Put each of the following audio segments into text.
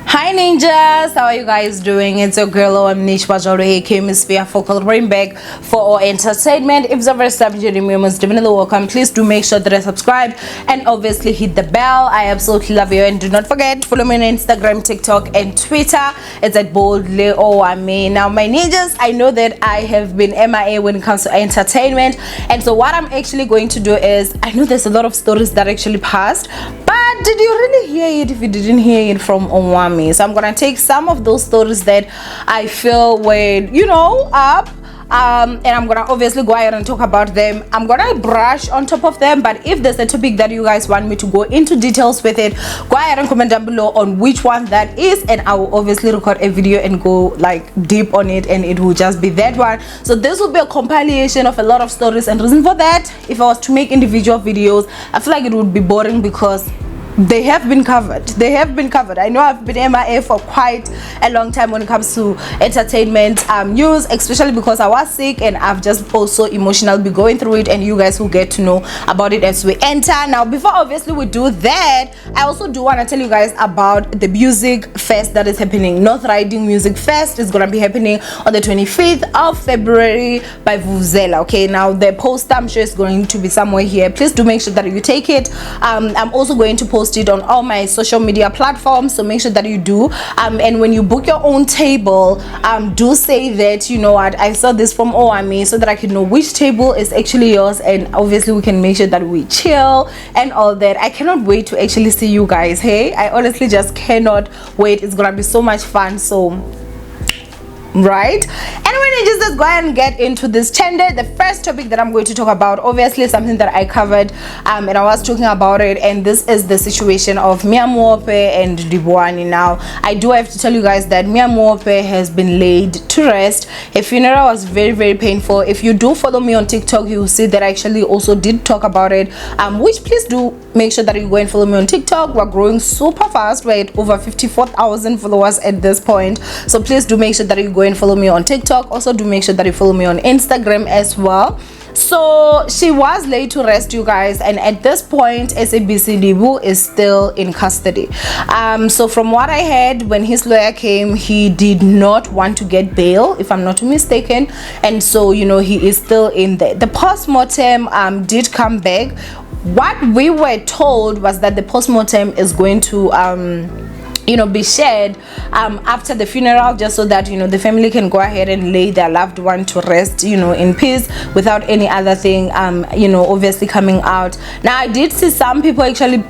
Hi ninjas, how are you guys doing? It's your girl Owamie Mpho for coloring back for our entertainment. If it's the first time joining me, most definitely welcome. Please do make sure that I subscribe and obviously hit the bell. I absolutely love you, and do not forget, follow me on Instagram, TikTok and Twitter. It's at boldly Owamie. Now my ninjas, I know that I have been MIA when it comes to entertainment, and so what I'm actually going to do is, I know there's a lot of stories that actually passed, but did you really hear it if you didn't hear it from Owamie? So I'm gonna take some of those stories that I feel were, up, and I'm gonna obviously go ahead and talk about them. I'm gonna brush on top of them, but if there's a topic that you guys want me to go into details with it, go ahead and comment down below on which one that is, and I will obviously record a video and go like deep on it, and it will just be that one. So this will be a compilation of a lot of stories, and reason for that, if I was to make individual videos, I feel like it would be boring because they have been covered. I know I've been MIA for quite a long time when it comes to entertainment news, especially because I was sick and I've just also emotionally been going through it, and you guys will get to know about it as we enter. Now before obviously we do that, I also do want to tell you guys about the music fest that is happening. NorthRiding Music Fest is gonna be happening on the 25th of February by Vusi. Okay, now the poster I'm sure is going to be somewhere here. Please do make sure that you take it. I'm also going to post it on all my social media platforms, so make sure that you do, and when you book your own table, do say that, you know what, I saw this from Owamie, so that I can know which table is actually yours, and obviously we can make sure that we chill and all that. I cannot wait to actually see you guys. Hey, I honestly just cannot wait. It's gonna be so much fun. So right, anyway, just go ahead and get into this tender. The first topic that I'm going to talk about, obviously something that I covered, and I was talking about it, and this is the situation of Mpho and Livhu. Now I do have to tell you guys that Mpho has been laid to rest. Her funeral was very, very painful. If you do follow me on TikTok, you will see that I actually also did talk about it, which please do make sure that you go and follow me on TikTok. We're growing super fast. We're at over 54,000 followers at this point, so please do make sure that you go and follow me on TikTok. Also do make sure that you follow me on Instagram as well. So she was laid to rest, you guys, and at this point SABC Livhu is still in custody. So from what I heard, when his lawyer came, he did not want to get bail, if I'm not mistaken, and so he is still in there. The post-mortem did come back. What we were told was that the post-mortem is going to be shared after the funeral, just so that the family can go ahead and lay their loved one to rest in peace, without any other thing obviously coming out. Now I did see some people actually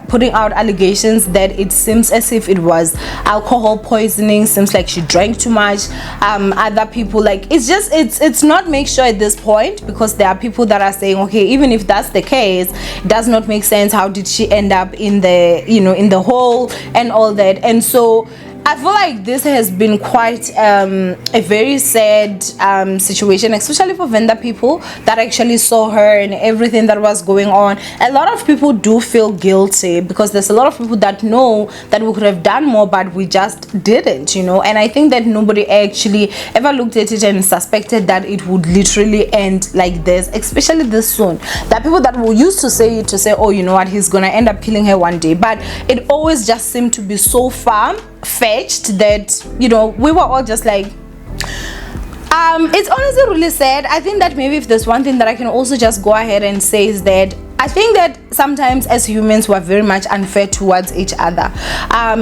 putting out allegations that it seems as if it was alcohol poisoning. Seems like she drank too much. Other people, like, it's not make sure at this point, because there are people that are saying, okay, even if that's the case, it does not make sense. How did she end up in the in the hole and all that? And so I feel like this has been quite a very sad situation, especially for vendor people that actually saw her and everything that was going on. A lot of people do feel guilty, because there's a lot of people that know that we could have done more, but we just didn't, and I think that nobody actually ever looked at it and suspected that it would literally end like this, especially this soon. There are people that will used to say, oh, you know what, he's gonna end up killing her one day, but it always just seemed to be so far-fetched that we were all just like, it's honestly really sad. I think that maybe if there's one thing that I can also just go ahead and say is that I think that sometimes as humans we're very much unfair towards each other.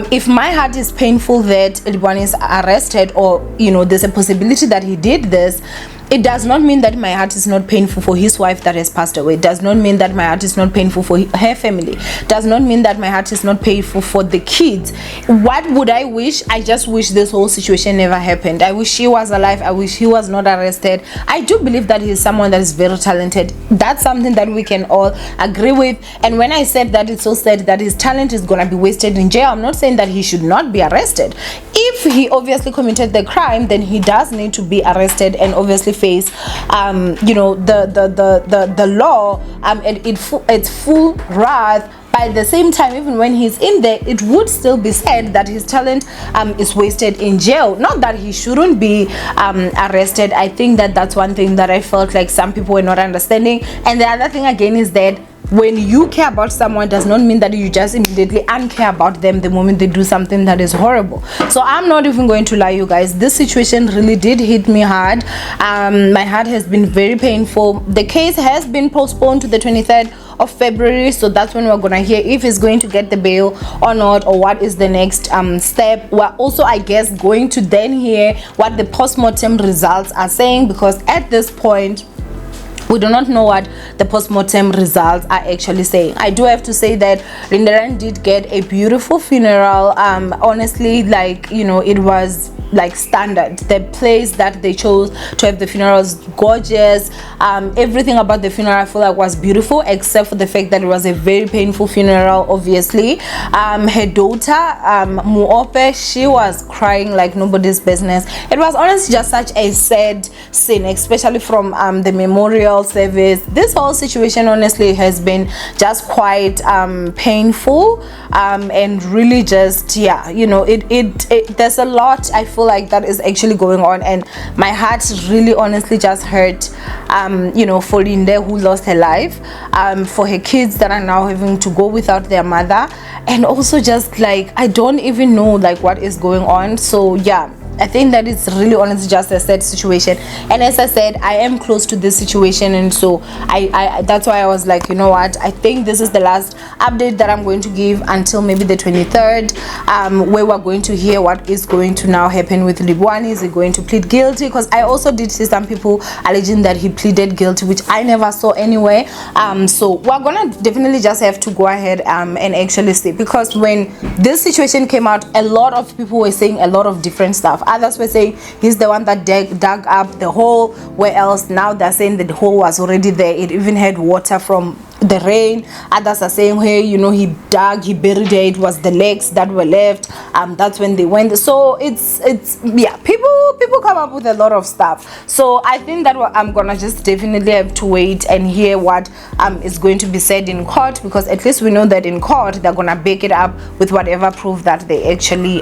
If my heart is painful that one is arrested, or there's a possibility that he did this, it does not mean that my heart is not painful for his wife that has passed away. It does not mean that my heart is not painful for her family. It does not mean that my heart is not painful for the kids. What would I wish? I just wish this whole situation never happened. I wish she was alive. I wish he was not arrested. I do believe that he's someone that is very talented. That's something that we can all agree with. And when I said that, it's so sad that his talent is gonna be wasted in jail, I'm not saying that he should not be arrested. If he obviously committed the crime, then he does need to be arrested and obviously face the law and its full wrath. But at the same time, even when he's in there, it would still be said that his talent is wasted in jail. Not that he shouldn't be arrested. I think that that's one thing that I felt like some people were not understanding. And the other thing again is that when you care about someone does not mean that you just immediately uncare about them the moment they do something that is horrible. So I'm not even going to lie, you guys, this situation really did hit me hard. My heart has been very painful. The case has been postponed to the 23rd of February, so that's when we're gonna hear if he's going to get the bail or not, or what is the next step. We're also, I guess, going to then hear what the post-mortem results are saying, because at this point we do not know what the post-mortem results are actually saying. I do have to say that Rindaran did get a beautiful funeral. Honestly, like, you know, it was like standard. The place that they chose to have the funeral was gorgeous. Everything about the funeral I feel like was beautiful, except for the fact that it was a very painful funeral. Obviously, her daughter Muope, she was crying like nobody's business. It was honestly just such a sad scene, especially from the memorial service. This whole situation honestly has been just quite painful, and really just, yeah, you know, it there's a lot I feel like that is actually going on, and my heart really honestly just hurt, you know, for Linde, who lost her life, for her kids that are now having to go without their mother, and also just like I don't even know like what is going on. So yeah, I think that it's really honestly just a sad situation, and as I said, I am close to this situation, and so I that's why I was like, you know what, I think this is the last update that I'm going to give until maybe the 23rd, where we're going to hear what is going to now happen with Livhu. Is he going to plead guilty? Because I also did see some people alleging that he pleaded guilty, which I never saw anyway. So we're gonna definitely just have to go ahead and actually see, because when this situation came out, a lot of people were saying a lot of different stuff. Others were saying he's the one that dug up the hole, where else now they're saying that the hole was already there, it even had water from the rain. Others are saying, hey, you know, he buried it, it was the legs that were left, that's when they went. So it's yeah, people come up with a lot of stuff. So I think that I'm gonna just definitely have to wait and hear what is going to be said in court, because at least we know that in court they're gonna back it up with whatever proof that they actually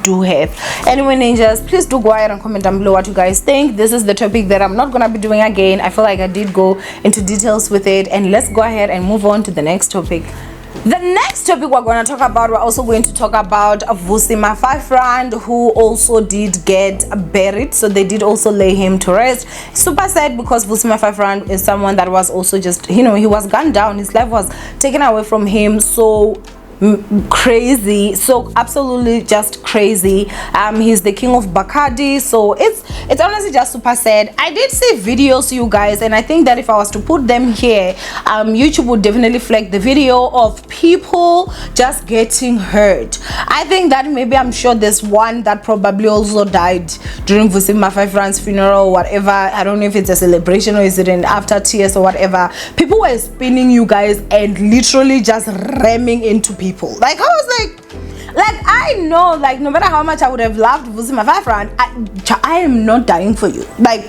do have. Anyway, ninjas, please do go ahead and comment down below what you guys think. This is the topic that I'm not gonna be doing again. I feel like I did go into details with it, and let's go ahead and move on to the next topic. The next topic we're going to talk about, we're also going to talk about Vusi, my friend, who also did get buried. So they did also lay him to rest. Super sad, because Vusi, my friend, is someone that was also just, you know, he was gunned down, his life was taken away from him. So crazy, so absolutely just crazy. He's the king of Bacardi, so it's honestly just super sad. I did see videos, you guys, and I think that if I was to put them here, YouTube would definitely flag the video of people just getting hurt. I think that maybe, I'm sure there's one that probably also died during Vusi Mafai Fran's funeral or whatever. I don't know if it's a celebration or is it an after tears or whatever. People were spinning, you guys, and literally just ramming into people. Like, I was like I know, like, no matter how much I would have loved Vusi my friend, I am not dying for you. Like,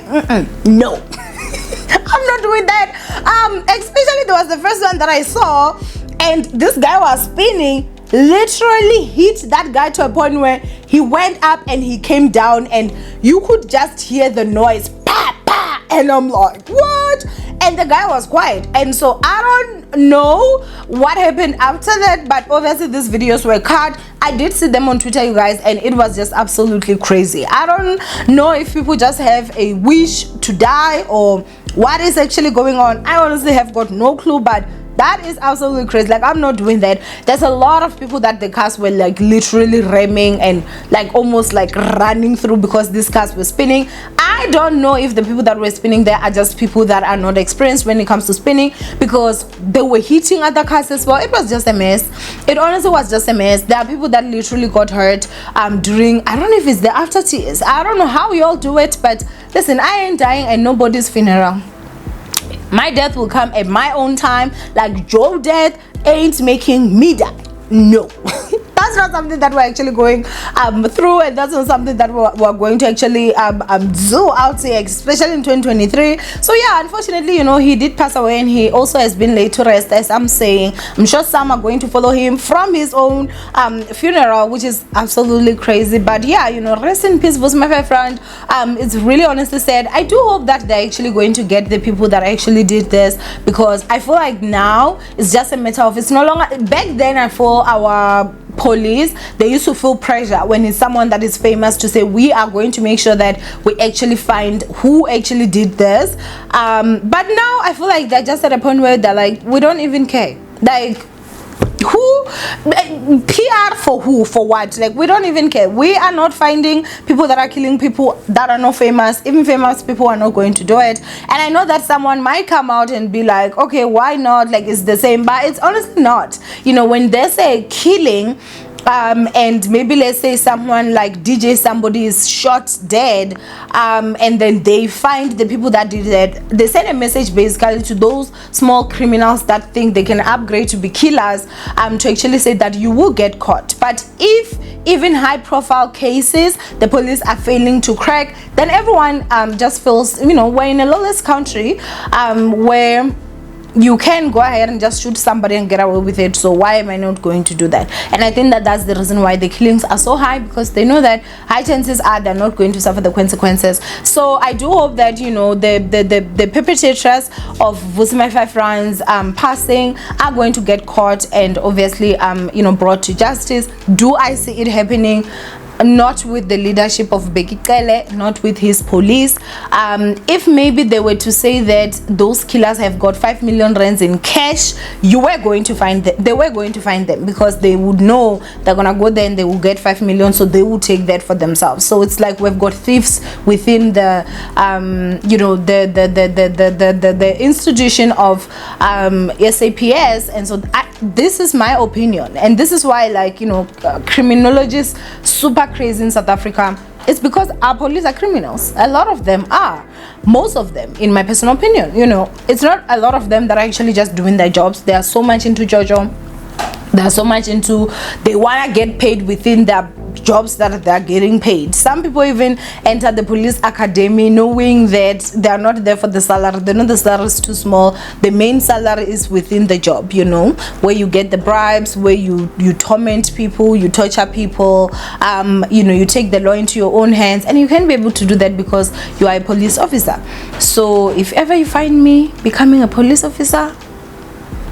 no. I'm not doing that. Especially there was the first one that I saw, and this guy was spinning, literally hit that guy to a point where he went up and he came down, and you could just hear the noise, pa pa, and I'm like, what? And the guy was quiet, and so I don't know what happened after that, but obviously these videos were cut. I did see them on Twitter, you guys, and it was just absolutely crazy. I don't know if people just have a wish to die or what is actually going on. I honestly have got no clue, but that is absolutely crazy. Like, I'm not doing that. There's a lot of people that the cars were like literally ramming and like almost like running through because these cars were spinning. I don't know if the people that were spinning there are just people that are not experienced when it comes to spinning, because they were hitting other cars as well. It was just a mess. It honestly was just a mess. There are people that literally got hurt during, I don't know if it's the after tears. I don't know how you all do it, but listen, I ain't dying at nobody's funeral. My death will come at my own time. Like, Joe's death ain't making me die. No. that's not something that we're actually going through, and that's not something that we're going to actually do out here, especially in 2023. So yeah, unfortunately, you know, he did pass away, and he also has been laid to rest, as I'm saying. I'm sure some are going to follow him from his own funeral, which is absolutely crazy. But yeah, you know, rest in peace, Vusi, my friend. It's really honestly sad. I do hope that they're actually going to get the people that actually did this, because I feel like now it's just a matter of, it's no longer, back then I feel our police, they used to feel pressure when it's someone that is famous to say, we are going to make sure that we actually find who actually did this. But now I feel like they're just at a point where they're like, we don't even care. Like, who PR for who, for what? Like, we don't even care. We are not finding people that are killing people that are not famous. Even famous people are not going to do it. And I know that someone might come out and be like, okay, why not? Like, it's the same, but it's honestly not. You know, when they say killing, and maybe let's say someone like DJ, somebody is shot dead, and then they find the people that did it. They send a message basically to those small criminals that think they can upgrade to be killers, to actually say that you will get caught. But if even high profile cases the police are failing to crack, then everyone just feels, you know, we're in a lawless country where you can go ahead and just shoot somebody and get away with it. So why am I not going to do that? And I think that that's the reason why the killings are so high, because they know that high chances are they're not going to suffer the consequences. So I do hope that, you know, the perpetrators of Vusi, my friends passing are going to get caught and obviously you know, brought to justice. Do I see it happening? Not with the leadership of Bekele, not with his police. If maybe they were to say that those killers have got 5 million rands in cash, you were going to find them. They were going to find them, because they would know they're gonna go there and they will get 5 million, so they will take that for themselves. So it's like we've got thieves within the you know, the institution of SAPS. And so this is my opinion, and this is why, like, you know, criminologists super crazy in South Africa. It's because our police are criminals. A lot of them are. Most of them, in my personal opinion. You know, it's not a lot of them that are actually just doing their jobs. They are so much into Jojo. They are so much into, they want to get paid within their jobs that they are getting paid. Some people even enter the police academy knowing that they are not there for the salary. They know the salary is too small. The main salary is within the job, you know, where you get the bribes, where you torment people, you torture people, you know, you take the law into your own hands, and you can be able to do that because you are a police officer. So if ever you find me becoming a police officer,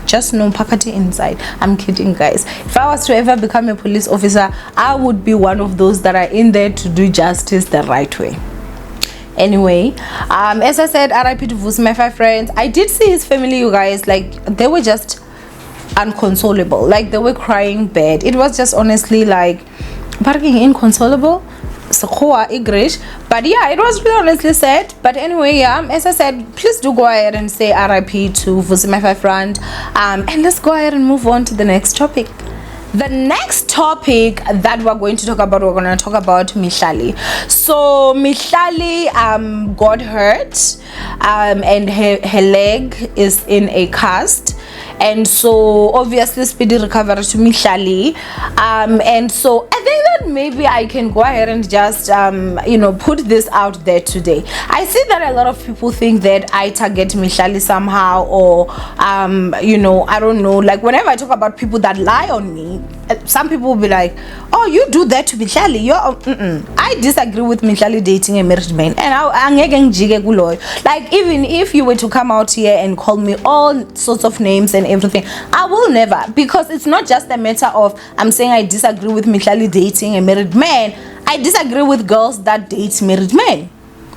just no pakati inside. I'm kidding, guys. If I was to ever become a police officer, I would be one of those that are in there to do justice the right way. Anyway, as I said, RIP to Vusi, my friends. I did see his family, you guys, like, they were just unconsolable. Like, they were crying bad. It was just honestly like barking inconsolable. English, but yeah, it was really honestly sad. But anyway, yeah, as I said, please do go ahead and say RIP to Vusi, my friend, and let's go ahead and move on to the next topic. The next topic that we're going to talk about, we're going to talk about Mihlali. So Mihlali got hurt, and her leg is in a cast. And so obviously speedy recovery to Mihlali, and so I think that maybe I can go ahead and just you know, put this out there today. I see that a lot of people think that I target Mihlali somehow, or you know, I don't know, like whenever I talk about people that lie on me, some people will be like, oh, you do that to Mihlali. I disagree with Mihlali dating a married man, and like, even if you were to come out here and call me all sorts of names and everything, I will never, because it's not just a matter of I'm saying I disagree with Mihlali dating a married man. I disagree with girls that date married men.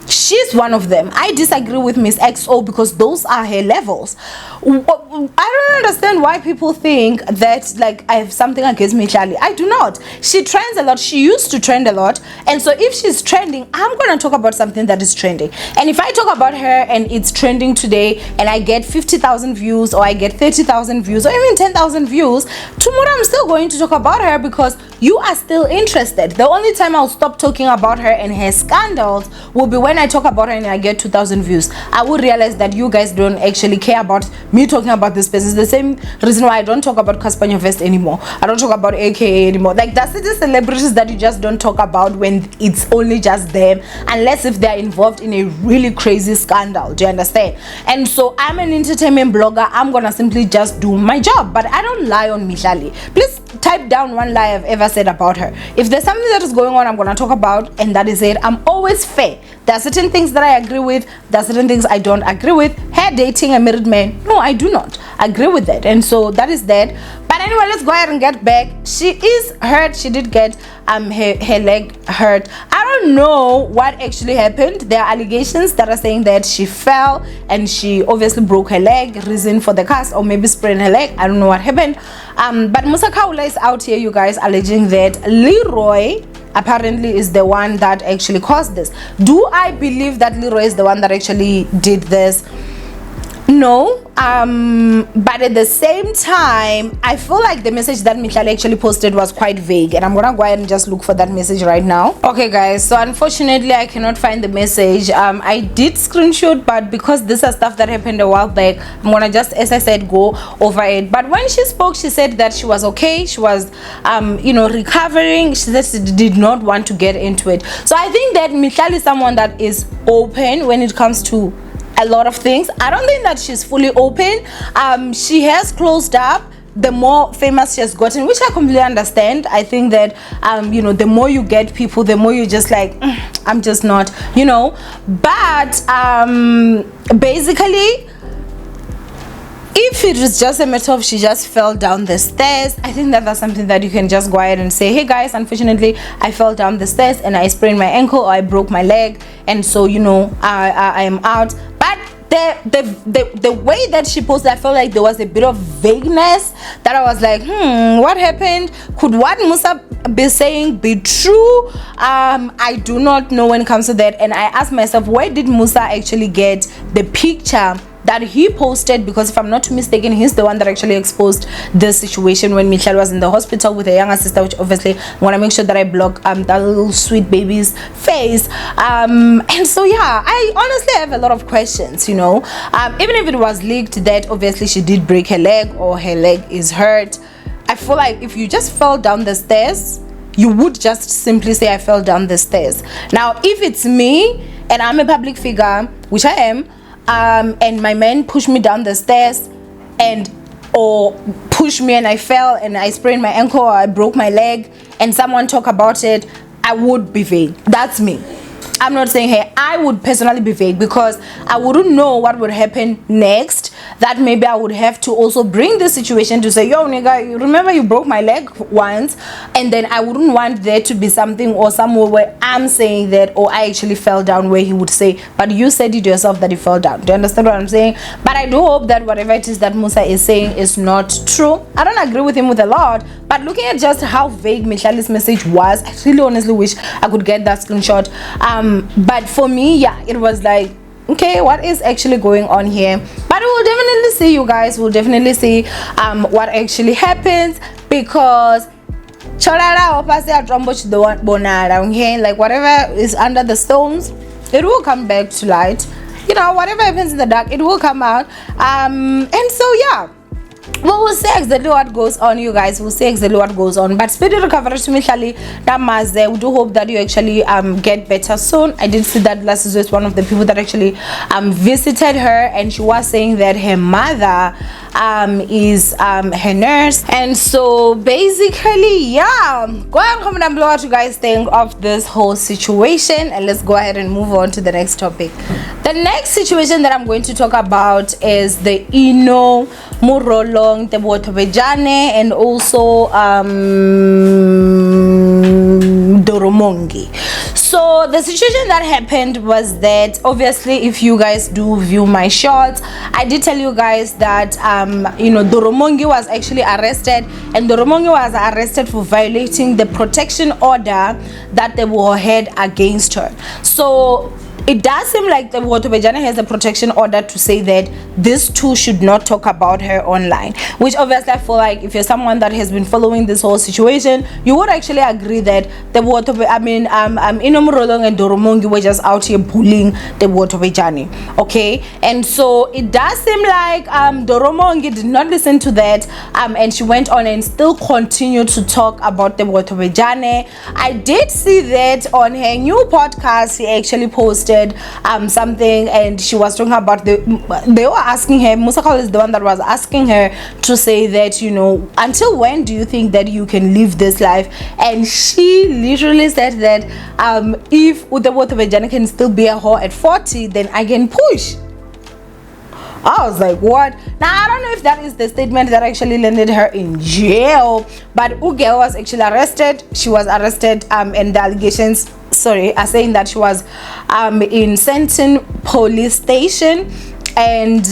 She's one of them. I disagree with Miss XO because those are her levels. I don't understand why people think that like I have something against Mihlali. I do not. She trends a lot. She used to trend a lot, and so if she's trending, I'm gonna talk about something that is trending. And if I talk about her and it's trending today, and I get 50,000 views, or I get 30,000 views, or even 10,000 views, tomorrow I'm still going to talk about her because you are still interested. The only time I'll stop talking about her and her scandals will be when I talk talk about her and I get 2,000 views, I would realize that you guys don't actually care about me talking about this person. It's the same reason why I don't talk about Casper Vest anymore. I don't talk about AKA anymore. Like, that's the celebrities that you just don't talk about when it's only just them, unless if they're involved in a really crazy scandal. Do you understand? And so I'm an entertainment blogger. I'm gonna simply just do my job, but I don't lie on Mihlali. Please type down one lie I've ever said about her. If there's something that is going on, I'm gonna talk about, and that is it. I'm always fair. There are certain things that I agree with, there are certain things I don't agree with. Her dating a married man, no, I do not agree with that, and so that is that. But anyway, let's go ahead and get back. She is hurt. She did get her leg hurt. I don't know what actually happened. There are allegations that are saying that she fell and she obviously broke her leg, reason for the cast, or maybe sprained her leg. I don't know what happened. But Musa Kaula is out here, you guys, alleging that Leroy apparently is the one that actually caused this. Do I believe that Leroy is the one that actually did this? No, but at the same time, I feel like the message that Mihlali actually posted was quite vague, and I'm gonna go ahead and just look for that message right now. Okay guys, so unfortunately I cannot find the message. I did screenshot, but because this is stuff that happened a while back, I'm gonna just, as I said, go over it. But when she spoke, she said that she was okay, she was recovering. She said she did not want to get into it. So I think that Mihlali is someone that is open when it comes to a lot of things. I don't think that she's fully open. She has closed up the more famous she has gotten, which I completely understand. I think that the more you get people, the more you just like, I'm just not, but basically, if it is just a matter of she just fell down the stairs, I think that that's something that you can just go ahead and say, hey guys, unfortunately I fell down the stairs and I sprained my ankle or I broke my leg, and so I am out. But the way that she posted, I felt like there was a bit of vagueness that I was like, what happened? Could what Musa be saying be true? I do not know when it comes to that. And I asked myself, where did Musa actually get the picture that he posted? Because if I'm not mistaken, he's the one that actually exposed the situation when Mihlali was in the hospital with a younger sister, which obviously I want to make sure that I block that little sweet baby's face. And so yeah, I honestly have a lot of questions, even if it was leaked that obviously she did break her leg or her leg is hurt. I feel like if you just fell down the stairs, you would just simply say I fell down the stairs. Now if it's me and I'm a public figure, which I am, and my man pushed me down the stairs or pushed me and I fell and I sprained my ankle or I broke my leg, and someone talk about it, I would be vague. That's me. I'm not saying, hey, I would personally be vague because I wouldn't know what would happen next. That maybe I would have to also bring the situation to say, yo nigga, you remember you broke my leg once, and then I wouldn't want there to be something or somewhere where I'm saying that, or I actually fell down, where he would say, but you said it yourself that you fell down. Do you understand what I'm saying? But I do hope that whatever it is that Musa is saying is not true. I don't agree with him with a lot, but looking at just how vague Mihlali's message was, I really honestly wish I could get that screenshot. But for me, yeah, it was like, okay, what is actually going on here? But we'll definitely see, you guys. We'll definitely see what actually happens, because like whatever is under the stones, it will come back to light. Whatever happens in the dark, it will come out. And so yeah, well, we'll see exactly what goes on, you guys. We'll see exactly what goes on. But speedy recovery to Mihlali, Ndamase. We do hope that you actually get better soon. I did see that last is just one of the people that actually visited her, and she was saying that her mother is her nurse. And so basically, yeah, go ahead and comment down below what you guys think of this whole situation, and let's go ahead and move on to the next topic. The next situation that I'm going to talk about is the Ino Murolong Tebotobejane and also Doromongi. So the situation that happened was that, obviously, if you guys do view my shorts, I did tell you guys that Doromongi was actually arrested, and Doromongi was arrested for violating the protection order that they had against her. So it does seem like the Wabadimo has a protection order to say that these two should not talk about her online, which obviously I feel like if you're someone that has been following this whole situation, you would actually agree that the water, Inomrolong and Doromongi were just out here bullying the water Johnny. Okay, and so it does seem like Doromongi did not listen to that, and she went on and still continued to talk about the water Johnny. I did see that on her new podcast. She actually posted something, and she was talking about they were asking her, Musakal is the one that was asking her to say that, you know, until when do you think that you can live this life? And she literally said that if Utawota Vejana can still be a whore at 40, then I can push. I was like, what? Now I don't know if that is the statement that actually landed her in jail, but Uge was actually arrested. She was arrested and the allegations are saying that she was in Senton police station. And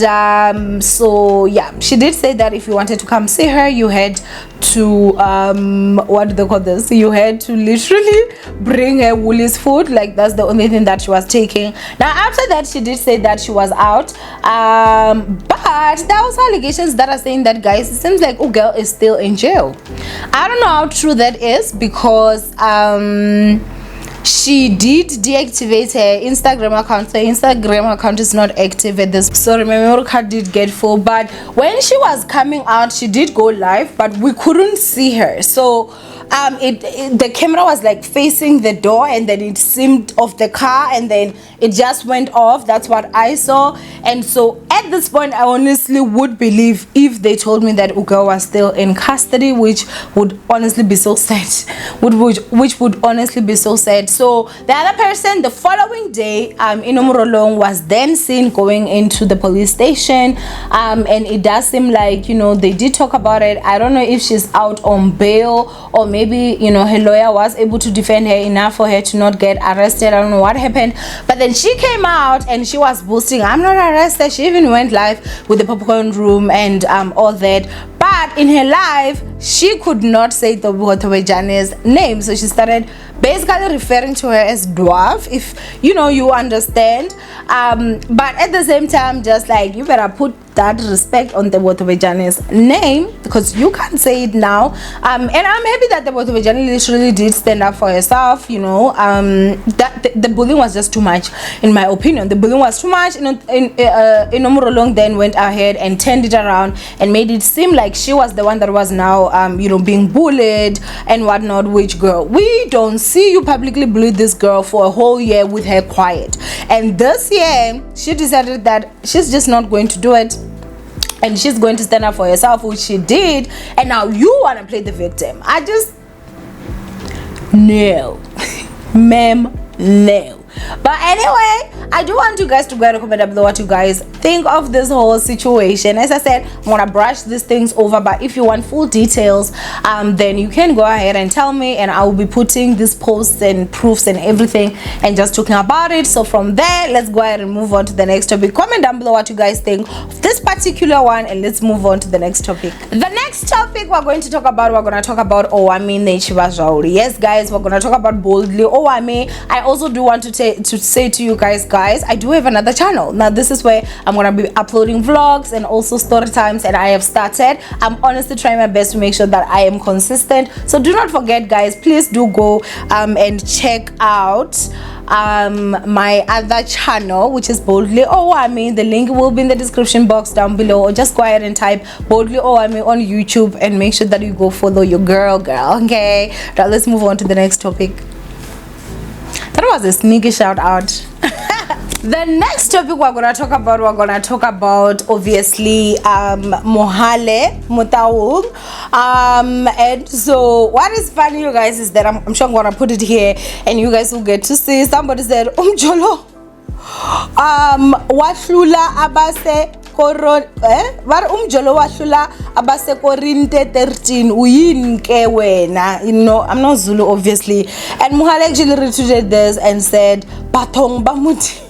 so yeah, she did say that if you wanted to come see her, you had to what do they call this, you had to literally bring her Woolies food. Like, that's the only thing that she was taking. Now after that, she did say that she was out, but there are also allegations that are saying that, guys, it seems like girl is still in jail. I don't know how true that is, because she did deactivate her Instagram account. So Instagram account is not active at this. Sorry, my memory card did get full. But when she was coming out, she did go live, but we couldn't see her. So the camera was like facing the door, and then it seemed off the car, and then it just went off. That's what I saw. And so at this point, I honestly would believe if they told me that Uga was still in custody, which would honestly be so sad. Which would honestly be so sad. So the other person, the following day, Inomrolong was then seen going into the police station, and it does seem like, you know, they did talk about it. I don't know if she's out on bail, or maybe, you know, her lawyer was able to defend her enough for her to not get arrested. I don't know what happened, but then she came out and she was boasting, I'm not arrested. She even went live with the popcorn room and all that. But in her life, she could not say the Wotawejane's name, so she started basically referring to her as dwarf, if you know, you understand. But at the same time, just like, you better put that respect on the Wotawejane's name, because you can't say it now. And I'm happy that the Wotawejane literally did stand up for herself. You know, that the bullying was just too much, in my opinion. The bullying was too much. Inomrolong then went ahead and turned it around and made it seem like she was the one that was now you know, being bullied and whatnot. Which, girl, we don't see you publicly bully this girl for a whole year with her quiet, and this year she decided that she's just not going to do it, and she's going to stand up for herself, which she did. And now you want to play the victim. I just, no. Ma'am, no. But anyway, I do want you guys to go ahead and comment down below what you guys think of this whole situation. As I said, I'm gonna brush these things over, but if you want full details, then you can go ahead and tell me, and I will be putting these posts and proofs and everything and just talking about it. So from there, let's go ahead and move on to the next topic. Comment down below what you guys think of this particular one, and let's move on to the next topic. The next topic we're going to talk about, Owamie Nechibazhauri. Yes, guys, we're gonna talk about boldly Owamie. I also do want to say to you guys, I do have another channel. Now this is where I'm gonna be uploading vlogs and also story times, and I have started. I'm honestly trying my best to make sure that I am consistent. So do not forget, guys, please do go and check out my other channel, which is boldly Owamie. The link will be in the description box down below, or just go ahead and type boldly Owamie on YouTube and make sure that you go follow your girl. Okay, now let's move on to the next topic. That was a sneaky shout out. The next topic we're gonna talk about, obviously, Mohale Mutaung. And so what is funny, you guys, is that I'm sure I'm gonna put it here and you guys will get to see. Somebody said Umjolo wahlula abase koron var umjolo wahlula abase korinte 13 uyini ke wena. You know, I'm not Zulu, obviously, and Mohale actually retweeted this and said Bathong Bamuti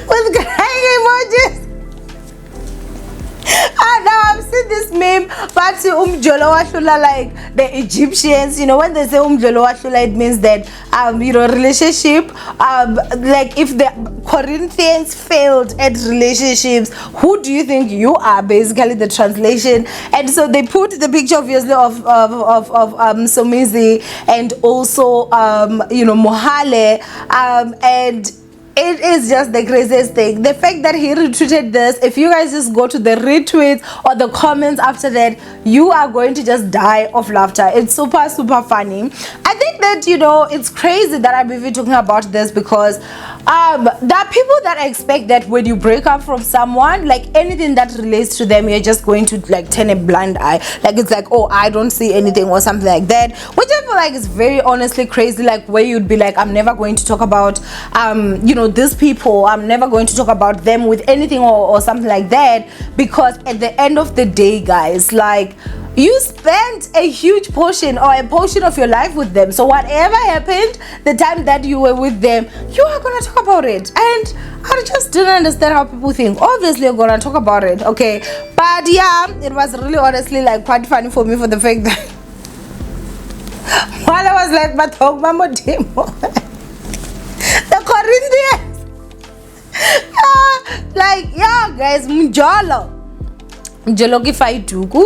with crying emojis. Now I've seen this meme, but umjolo wahlula, like the Egyptians, you know, when they say umjolo wahlula, it means that you know, relationship, like if the Corinthians failed at relationships, who do you think you are? Basically the translation. And so they put the picture obviously of Somizi and also you know, Mohale, and it is just the craziest thing. The fact that he retweeted this, if you guys just go to the retweets or the comments after that, you are going to just die of laughter. It's super funny. I think that, you know, it's crazy that I'm even talking about this because there are people that expect that when you break up from someone, like anything that relates to them, you're just going to like turn a blind eye. Like it's like, oh, I don't see anything or something like that, which I feel like is very honestly crazy. Like where you'd be like, I'm never going to talk about you know, these people, I'm never going to talk about them with anything or something like that, because at the end of the day, guys, like you spent a huge portion or a portion of your life with them, so whatever happened the time that you were with them, you are gonna talk about it. And I just didn't understand how people think. Obviously you're gonna talk about it, okay, but yeah, it was really honestly like quite funny for me for the fact that while I was like, but Wabadimo the Corinthians, like, yeah, guys, mujolo ki faituku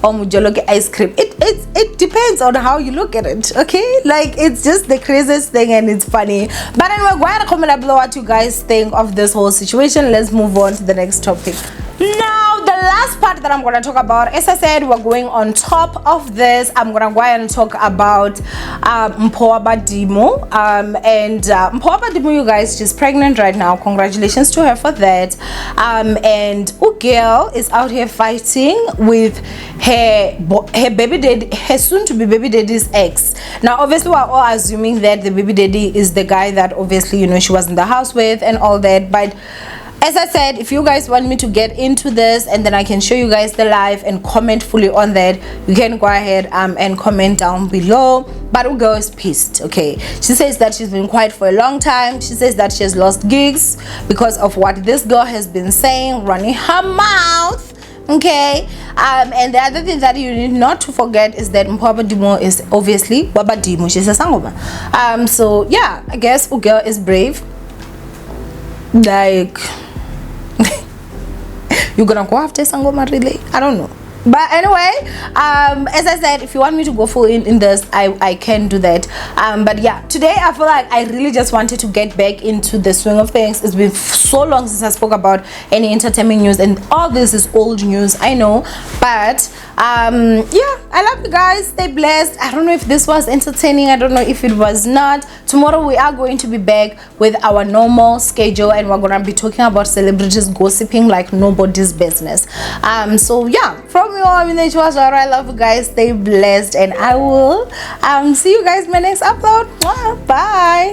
or mujolo ki ice cream. It depends on how you look at it, okay? Like it's just the craziest thing and it's funny. But anyway, go ahead and comment below what you guys think of this whole situation. Let's move on to the next topic. Now, the last part that I'm going to talk about, as I said, we're going on top of this. I'm going to go ahead and talk about Mpho Wabadimo. And Mpho Wabadimo, you guys, she's pregnant right now. Congratulations to her for that. And girl is out here fighting with her baby daddy, her soon-to-be baby daddy's ex. Now, obviously, we're all assuming that the baby daddy is the guy that obviously, you know, she was in the house with and all that. But as I said, if you guys want me to get into this and then I can show you guys the live and comment fully on that, you can go ahead and comment down below. But girl is pissed, okay? She says that she's been quiet for a long time. She says that she has lost gigs because of what this girl has been saying, running her mouth, okay? And the other thing that you need not to forget is that Mpho Wabadimo is obviously Wabadimo. She's a sangoma. So yeah, I guess girl is brave. Like you're gonna go after sangoma, really? I don't know. But anyway, as I said, if you want me to go full in this, I can do that. But yeah, today I feel like I really just wanted to get back into the swing of things. It's been so long since I spoke about any entertainment news, and all this is old news, I know. But yeah, I love you guys. Stay blessed. I don't know if this was entertaining. I don't know if it was not. Tomorrow we are going to be back with our normal schedule, and we're gonna be talking about celebrities gossiping like nobody's business. So yeah, from me, I love you guys. Stay blessed, and I will see you guys in my next upload. Bye.